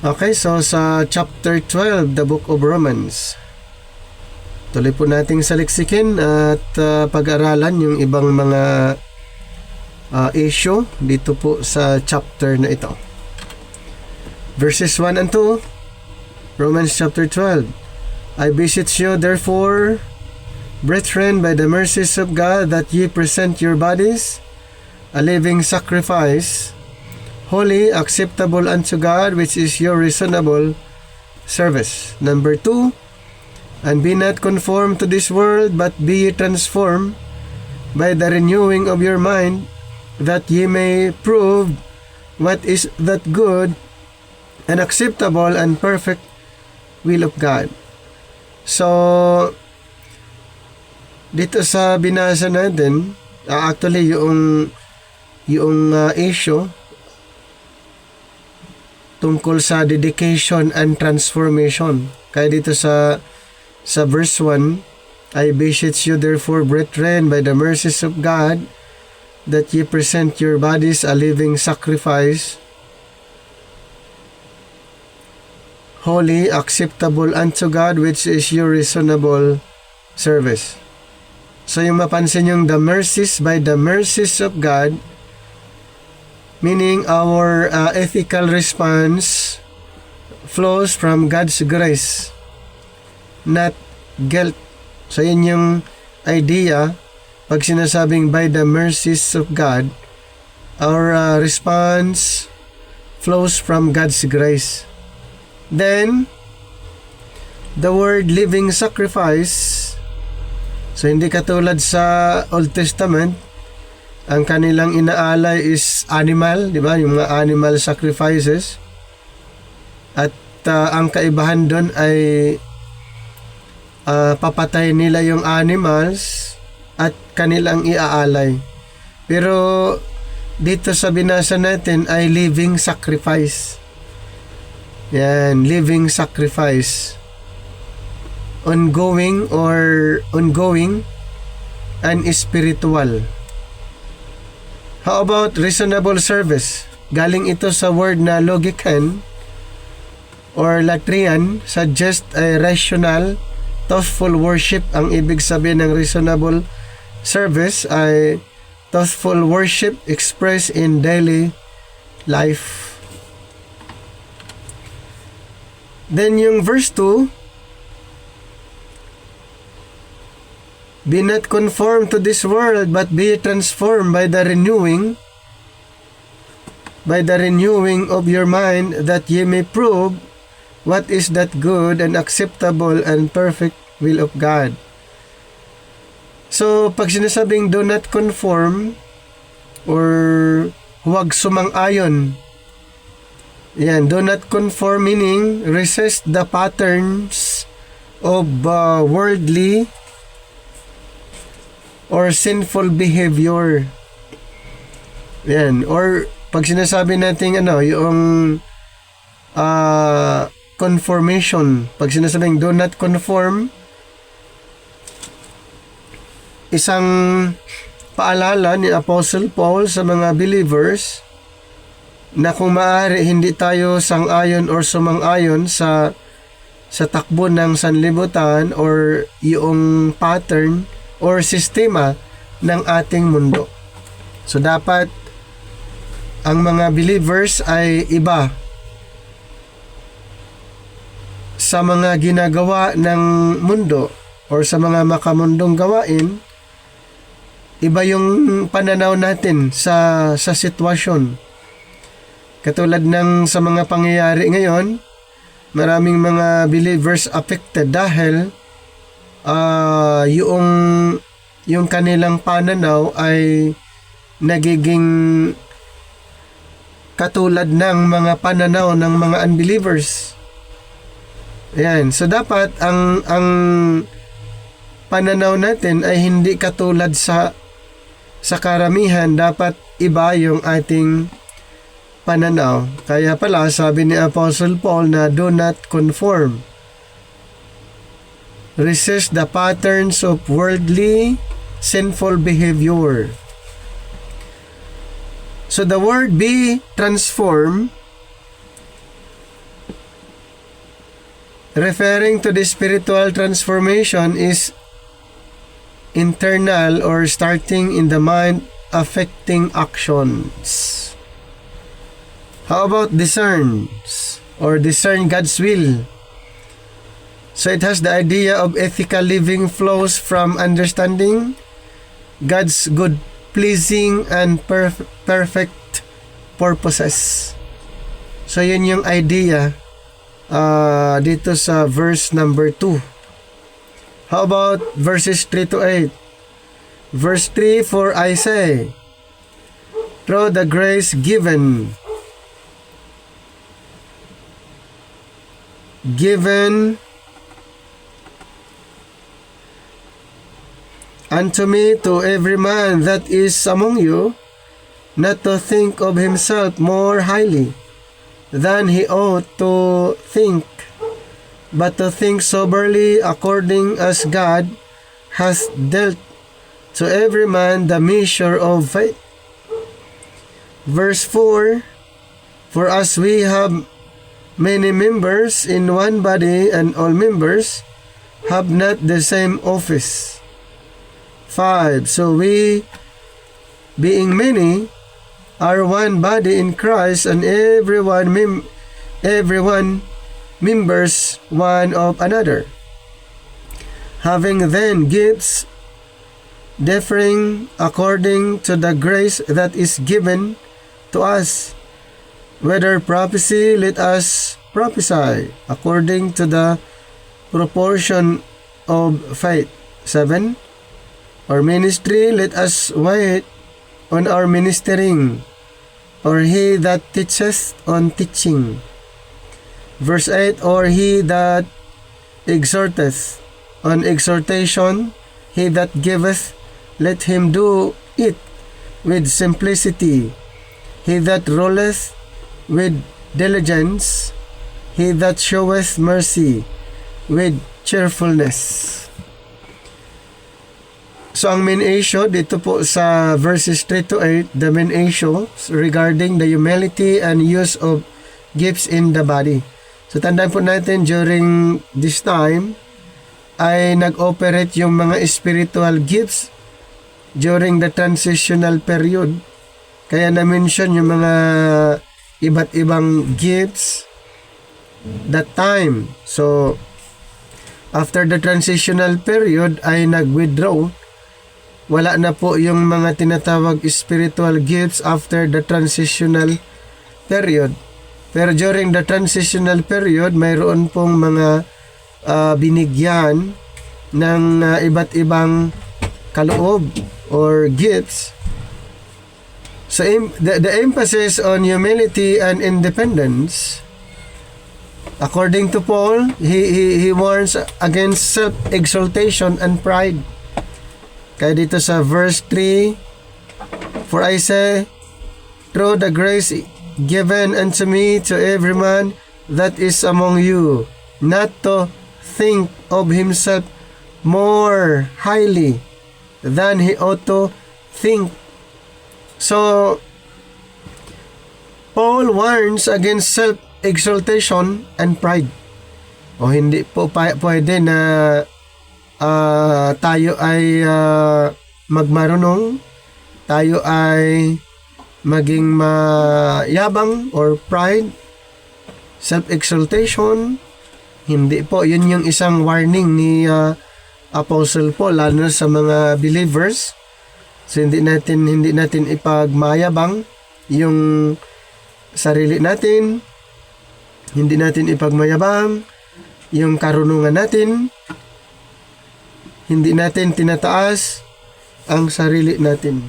Okay, so sa chapter 12, the book of Romans. Tuloy po nating saliksikin at pag-aralan yung ibang mga issue dito po sa chapter na ito. Verses 1 and 2, Romans chapter 12. I beseech you therefore, brethren, by the mercies of God, that ye present your bodies a living sacrifice, holy, acceptable unto God, which is your reasonable service. Number 2, and be not conformed to this world, but be ye transformed by the renewing of your mind, that ye may prove what is that good and acceptable and perfect will of God. So, dito sa binasa natin, actually yung issue tungkol sa dedication and transformation. Kaya dito sa verse 1, I beseech you therefore, brethren, by the mercies of God, that ye present your bodies a living sacrifice, holy, acceptable unto God, which is your reasonable service. So yung mapansin yung the mercies, by the mercies of God, meaning our ethical response flows from God's grace, not guilt. So yun yung idea pag sinasabing by the mercies of God, our response flows from God's grace. Then, the word living sacrifice, so hindi katulad sa Old Testament, ang kanilang inaalay is animal, di ba? Yung mga animal sacrifices. At ang kaibahan doon ay papatay nila yung animals at kanilang iaalay. Pero dito sa binasa natin ay living sacrifice. Yan, living sacrifice. Ongoing and spiritual. How about reasonable service? Galing ito sa word na logikan or latrian, suggest a rational, thoughtful worship. Ang ibig sabihin ng reasonable service ay thoughtful worship expressed in daily life. Then yung verse 2, be not conformed to this world, but be transformed by the renewing of your mind, that ye may prove what is that good and acceptable and perfect will of God. So, pag sinasabing do not conform or huwag sumang-ayon, yan, do not conform meaning resist the patterns of worldly or sinful behavior. Yan, or pag sinasabi natin yung conformation, pag sinasabing do not conform, isang paalala ni Apostle Paul sa mga believers na kung maaari hindi tayo sang-ayon or sumang-ayon sa takbo ng sanlibutan or yung pattern or sistema ng ating mundo. So dapat ang mga believers ay iba sa mga ginagawa ng mundo or sa mga makamundong gawain. Iba yung pananaw natin sa sitwasyon. Katulad ng sa mga pangyayari ngayon, maraming mga believers affected dahil yung kanilang pananaw ay nagiging katulad ng mga pananaw ng mga unbelievers. Ayan. So dapat ang pananaw natin ay hindi katulad sa karamihan. Dapat iba yung ating pananaw. Kaya pala sabi ni Apostle Paul na do not conform. Resist the patterns of worldly sinful behavior. So the word be transform referring to the spiritual transformation is internal or starting in the mind, affecting actions. How about discerns or discern God's will? So it has the idea of ethical living flows from understanding God's good, pleasing, and perfect purposes. So yun yung idea dito sa verse number 2. How about verses 3 to 8? Verse 3, for I say, through the grace given unto me, to every man that is among you, not to think of himself more highly than he ought to think, but to think soberly, according as God hath dealt to every man the measure of faith. Verse 4, for as we have many members in one body, and all members have not the same office. 5, so we, being many, are one body in Christ, and everyone members one of another, having then gifts differing according to the grace that is given to us. Whether prophecy, let us prophesy according to the proportion of faith. 7, or ministry, let us wait on our ministering, or he that teacheth on teaching. Verse 8, or he that exhorteth on exhortation, he that giveth, let him do it with simplicity. He that ruleth, with diligence. He that showeth mercy, with cheerfulness. So ang main issue dito po sa verses 3 to 8, the main issue regarding the humility and use of gifts in the body. So tandaan po natin, during this time ay nag-operate yung mga spiritual gifts during the transitional period. Kaya na-mention yung mga iba't ibang gifts that time. So after the transitional period ay nag-withdraw. Wala na po yung mga tinatawag spiritual gifts after the transitional period. Pero during the transitional period, mayroon pong mga binigyan ng iba't ibang kaloob or gifts. So the emphasis on humility and independence, according to Paul, he warns against self-exaltation and pride. Kaya dito sa verse 3, for I say, through the grace given unto me, to every man that is among you, not to think of himself more highly than he ought to think. So Paul warns against self-exaltation and pride. O hindi po pwede na tayo ay magmarunong, tayo ay maging mayabang or pride, self-exaltation. Hindi po, yun yung isang warning ni Apostle Paul, lalo sa mga believers. So hindi natin ipagmayabang yung sarili natin, hindi natin ipagmayabang yung karunungan natin, hindi natin tinataas ang sarili natin.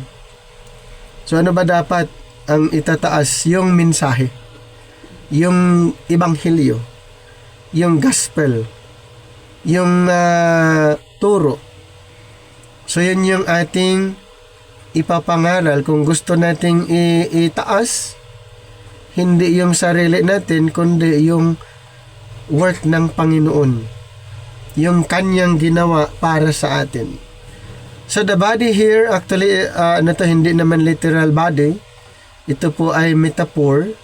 So ano ba dapat ang itataas? Yung mensahe, yung ebanghelyo, yung gospel, yung turo. So yun yung ating ipapangaral kung gusto nating itaas, hindi yung sarili natin kundi yung work ng Panginoon, yung kanyang ginawa para sa atin. So the body here, actually hindi naman literal body, ito po ay metaphor.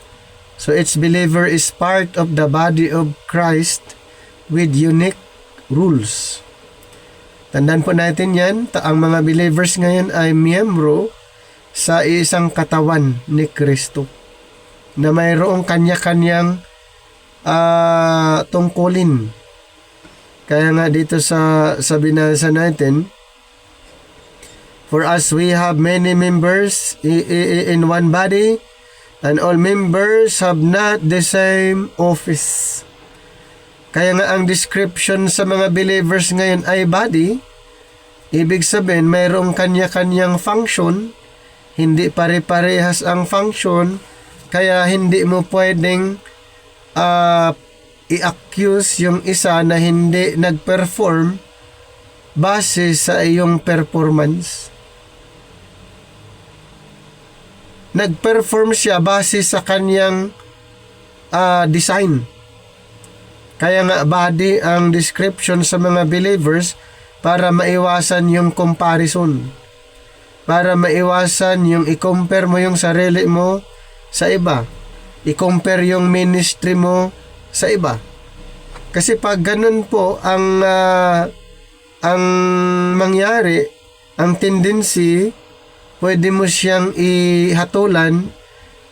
So each believer is part of the body of Christ with unique rules. Tandaan po natin yan, ang mga believers ngayon ay miyembro sa isang katawan ni Kristo na mayroong kanya-kanyang tungkulin. Kaya nga dito sa binasa natin, for us we have many members in one body, and all members have not the same office. Kaya nga ang description sa mga believers ngayon ay body, ibig sabihin mayroong kanya-kanyang function, hindi pare-parehas ang function, kaya hindi mo pwedeng i-accuse yung isa na hindi nag-perform base sa iyong performance. Nag-perform siya base sa kanyang design. Kaya nga body ang description sa mga believers para maiwasan yung comparison. Para maiwasan yung i-compare mo yung sarili mo sa iba. I-compare yung ministry mo sa iba. Kasi pag ganun po ang mangyari, ang tendency, pwede mo siyang ihatulan,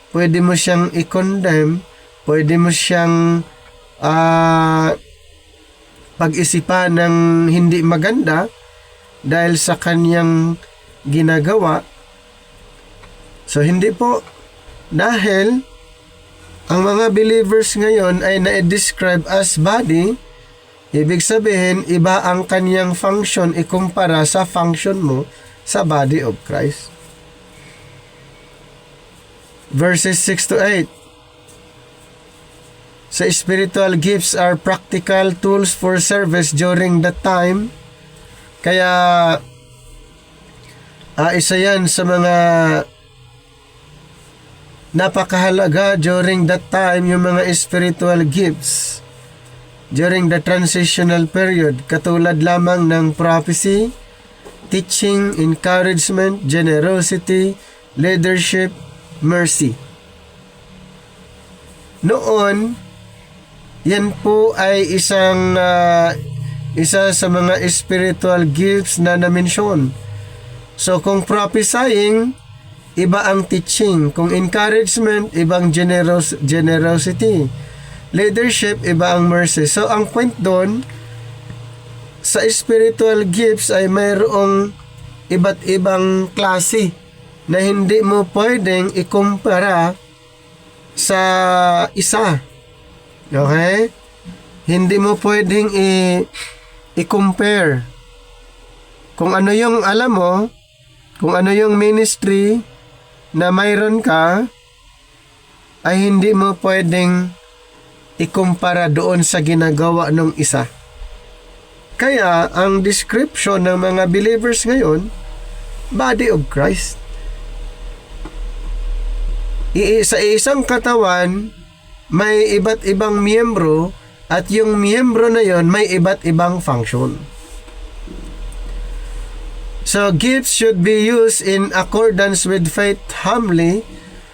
pwede mo siyang i-condemn, pwede mo siyang pag-isipan ng hindi maganda dahil sa kanyang ginagawa. So hindi po, dahil ang mga believers ngayon ay na-describe as body, ibig sabihin iba ang kanyang function ikumpara sa function mo sa body of Christ. Verses 6 to 8. Sa spiritual gifts are practical tools for service during that time. Kaya isa yan sa mga napakahalaga during that time, yung mga spiritual gifts during the transitional period, katulad lamang ng prophecy, teaching, encouragement, generosity, leadership, mercy. Noon, yan po ay isa sa mga spiritual gifts na na-mention. So kung prophesying, iba ang teaching. Kung encouragement, ibang generosity. Leadership, iba ang mercy. So ang point doon, sa spiritual gifts ay mayroong iba't ibang klase na hindi mo pwedeng ikumpara sa isa. Okay? Hindi mo pwedeng i-compare. Kung ano yung alam mo, kung ano yung ministry na mayroon ka, ay hindi mo pwedeng ikumpara doon sa ginagawa ng isa. Kaya, ang description ng mga believers ngayon, body of Christ. Sa isang katawan, may iba't ibang miyembro at yung miyembro na yon may iba't ibang function. So, gifts should be used in accordance with faith humbly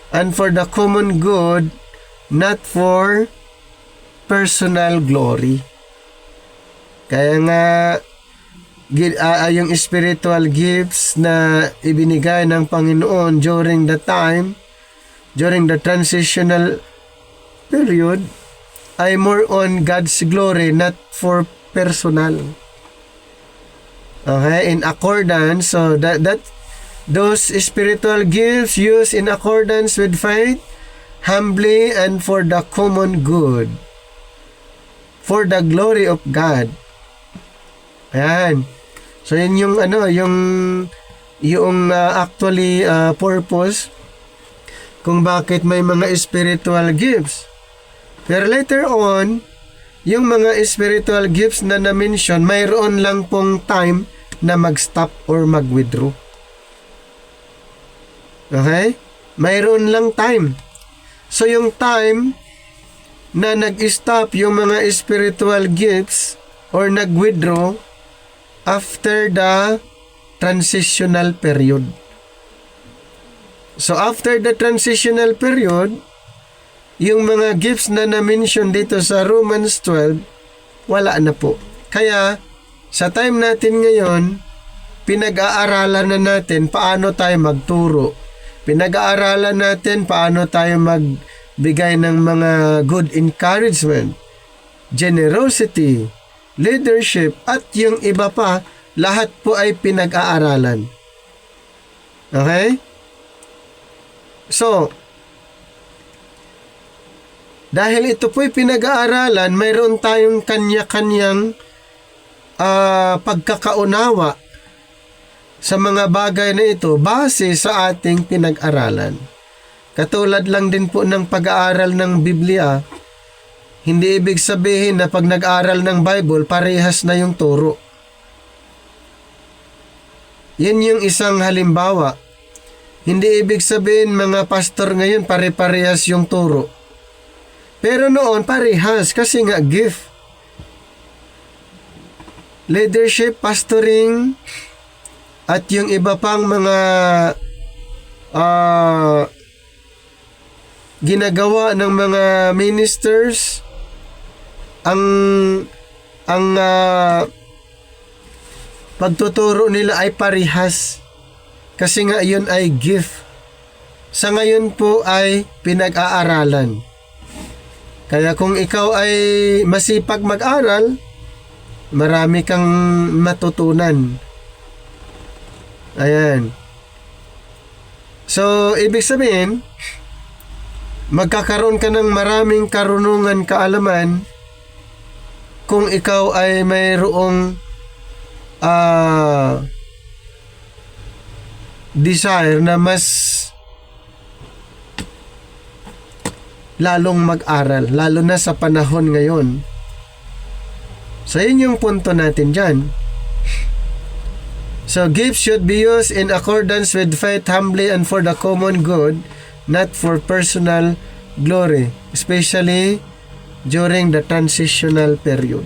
and for the common good, not for personal glory. Kaya nga, yung spiritual gifts na ibinigay ng Panginoon during the time, during the transitional period, ay more on God's glory, not for personal. Okay, in accordance, so that those spiritual gifts used in accordance with faith, humbly and for the common good, for the glory of God. Ayan. So yun yung actually purpose kung bakit may mga spiritual gifts. Pero later on, yung mga spiritual gifts na na-mention, mayroon lang pong time na mag-stop or mag-withdraw. Okay? Mayroon lang time. So yung time na nag-stop yung mga spiritual gifts or nag-withdraw after the transitional period. So after the transitional period, yung mga gifts na na-mention dito sa Romans 12, wala na po. Kaya, sa time natin ngayon, pinag-aaralan na natin paano tayo magturo. Pinag-aaralan natin paano tayo magbigay ng mga good encouragement, generosity, leadership, at yung iba pa, lahat po ay pinag-aaralan. Okay? So, dahil ito po'y pinag-aaralan, mayroon tayong kanya-kanyang pagkakaunawa sa mga bagay na ito base sa ating pinag-aralan. Katulad lang din po ng pag-aaral ng Biblia, hindi ibig sabihin na pag nag-aaral ng Bible, parehas na yung turo. Yan yung isang halimbawa. Hindi ibig sabihin mga pastor ngayon pare-parehas yung turo. Pero noon parehas kasi nga gift. Leadership, pastoring, at yung iba pang mga ginagawa ng mga ministers, ang pagtuturo nila ay parehas kasi nga yun ay gift. Sa ngayon po ay pinag-aaralan. Kaya kung ikaw ay masipag mag-aral, marami kang matutunan. Ayan. So, ibig sabihin, magkakaroon ka ng maraming karunungan, kaalaman kung ikaw ay mayroong desire na mas lalong mag-aral, lalo na sa panahon ngayon. So, yun yung punto natin dyan. So, gifts should be used in accordance with faith, humbly, and for the common good, not for personal glory, especially during the transitional period.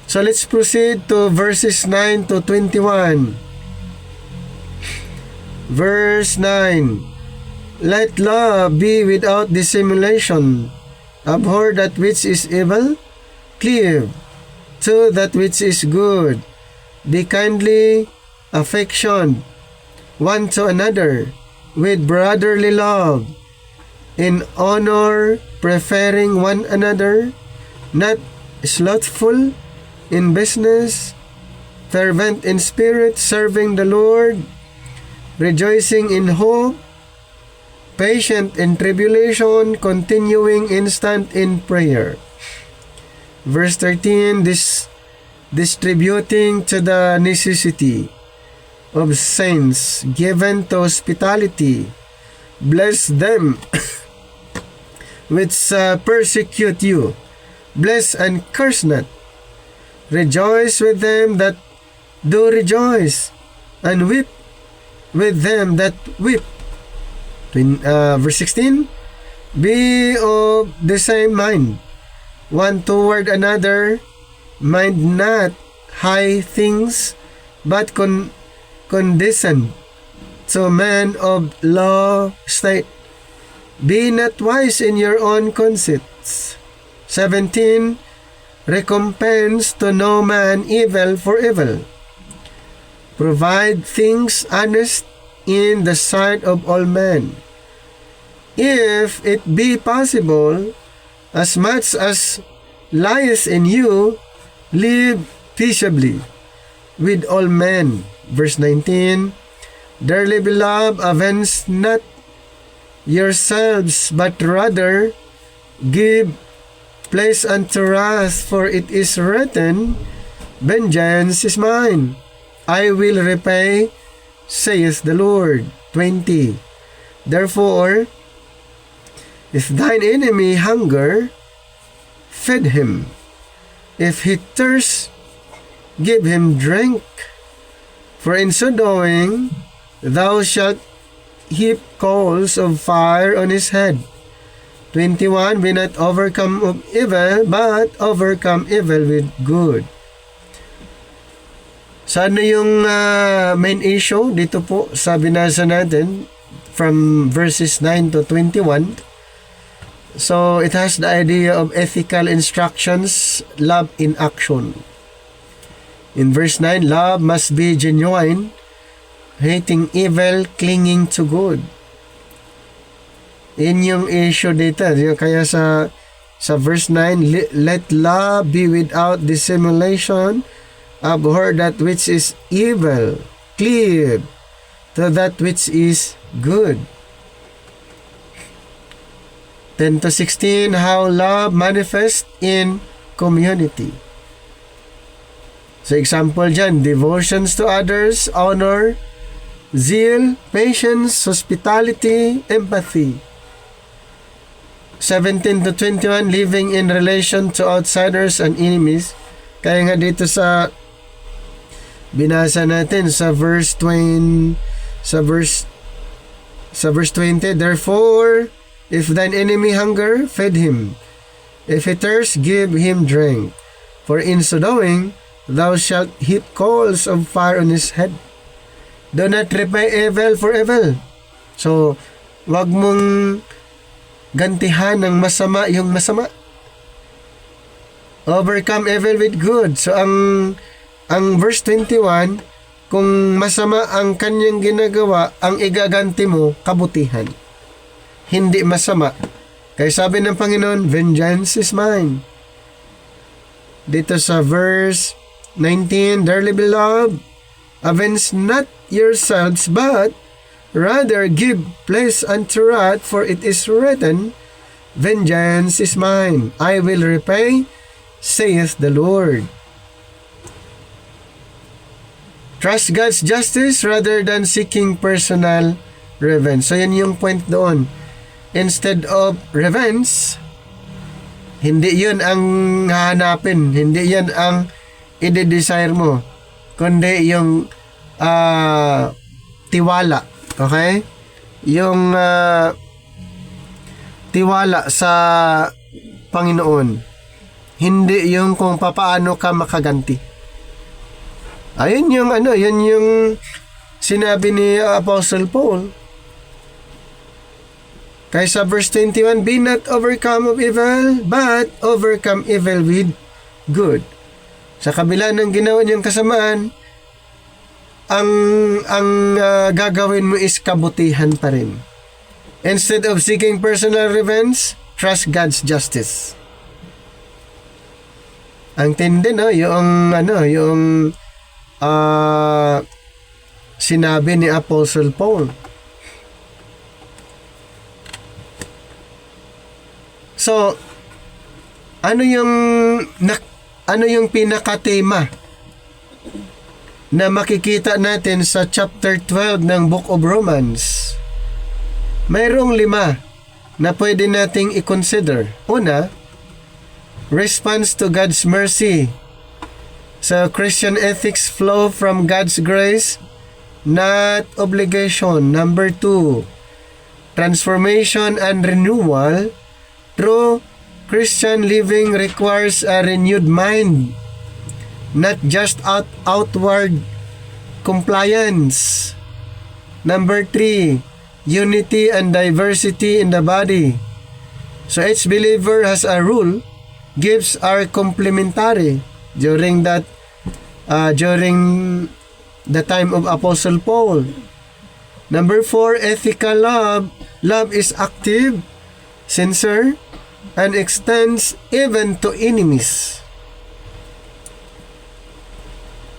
So, let's proceed to verses 9 to 21. Verse 9. Let love be without dissimulation. Abhor that which is evil. Cleave to that which is good. Be kindly affectioned one to another with brotherly love, in honor preferring one another, not slothful in business, fervent in spirit, serving the Lord, rejoicing in hope, patient in tribulation, continuing instant in prayer. Verse 13, distributing to the necessity of saints, given to hospitality. Bless them which persecute you. Bless and curse not. Rejoice with them that do rejoice, and weep with them that weep. Verse 16, be of the same mind, one toward another, mind not high things, but condescend to men of low state. Be not wise in your own conceits. 17, recompense to no man evil for evil. Provide things honest in the sight of all men. If it be possible, as much as lies in you, live peaceably with all men. Verse 19, dearly beloved, avenge not yourselves, but rather give place unto wrath, for it is written, vengeance is mine, I will repay, saith the Lord. 20, therefore, if thine enemy hunger, feed him. If he thirst, give him drink. For in so doing, thou shalt heap coals of fire on his head. 21, be not overcome of evil, but overcome evil with good. So ano yung main issue dito po sa binasa natin from verses 9 to 21? So it has the idea of ethical instructions, love in action. In verse 9, love must be genuine, hating evil, clinging to good. In yung issue dito, kaya sa verse 9, let love be without dissimulation, abhor that which is evil, cleave to that which is good. 10 to 16, how love manifests in community. So example dyan, devotions to others, honor, zeal, patience, hospitality, empathy. 17 to 21, living in relation to outsiders and enemies. Kaya nga dito sa binasa natin sa verse 20, therefore, if thine enemy hunger, feed him. If he thirst, give him drink. For in so doing, thou shalt heap coals of fire on his head. Do not repay evil for evil. So, wag mong gantihan ng masama yung masama. Overcome evil with good. So, ang verse 21, kung masama ang kanyang ginagawa, ang igaganti mo, kabutihan. Hindi masama. Kaya sabi ng Panginoon, vengeance is mine. Dito sa verse 19, dearly beloved, avenge not yourselves, but rather give place unto wrath, for it is written, vengeance is mine, I will repay, saith the Lord. Trust God's justice rather than seeking personal revenge. So yan yung point doon. Instead of revenge, hindi yun ang hahanapin, hindi yan ang i-desire mo, kundi yung tiwala. Okay? Yung tiwala sa Panginoon. Hindi yung kung papaano ka makaganti. Ayun yung yan yung sinabi ni Apostle Paul. Kaya sa verse 21, be not overcome of evil, but overcome evil with good. Sa kabila ng ginawa niyang kasamaan, ang gagawin mo is kabutihan pa rin. Instead of seeking personal revenge, trust God's justice. Ang tindi, no? Yung sinabi ni Apostle Paul. So, ano yung pinaka-tema na makikita natin sa chapter 12 ng Book of Romans? Mayroong 5 na pwede nating i-consider. Una, response to God's mercy. So, Christian ethics flow from God's grace, not obligation. Number 2, transformation and renewal. True Christian living requires a renewed mind, not just outward compliance. Number 3, unity and diversity in the body. So each believer has a role, gifts are complementary during the time of Apostle Paul. Number 4, ethical love. Love is active, sincere, and extends even to enemies.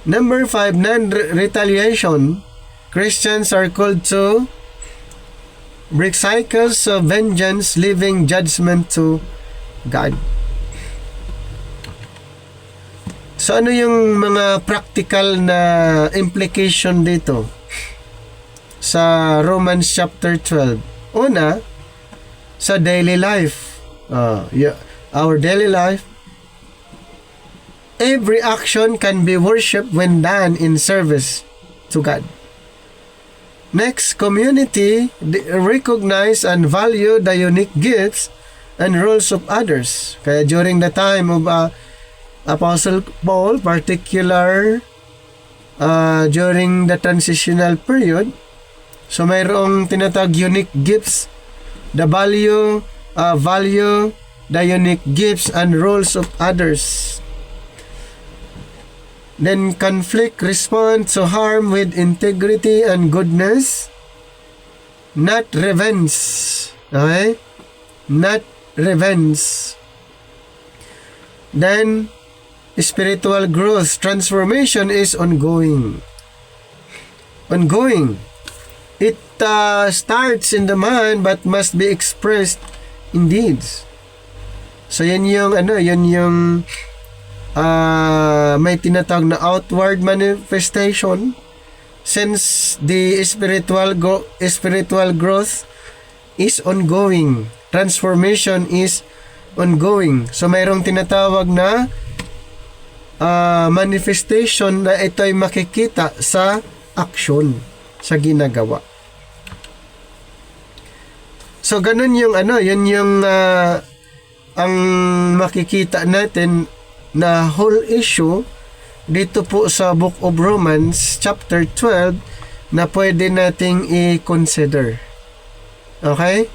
Number 5, non-retaliation. Christians are called to break cycles of vengeance, leaving judgment to God. So ano yung mga practical na implication dito sa Romans chapter 12? Una, sa daily life. Our daily life, every action can be worshipped when done in service to God. Next, community recognize and value the unique gifts and roles of others. Kaya during the time of Apostle Paul, particular during the transitional period, so mayroong tinatag unique gifts, the value value the unique gifts and roles of others. Then conflict respond to harm with integrity and goodness, not revenge. Okay? Not revenge. Then spiritual growth, transformation is ongoing. Ongoing. It starts in the mind but must be expressed in deeds. So yan yung may tinatawag na outward manifestation, since the spiritual growth is ongoing. Transformation is ongoing. So mayroong tinatawag na manifestation na ito ay makikita sa action, sa ginagawa. So ganun yung yun yung ang makikita natin na whole issue dito po sa Book of Romans chapter 12 na pwede nating i-consider. Okay?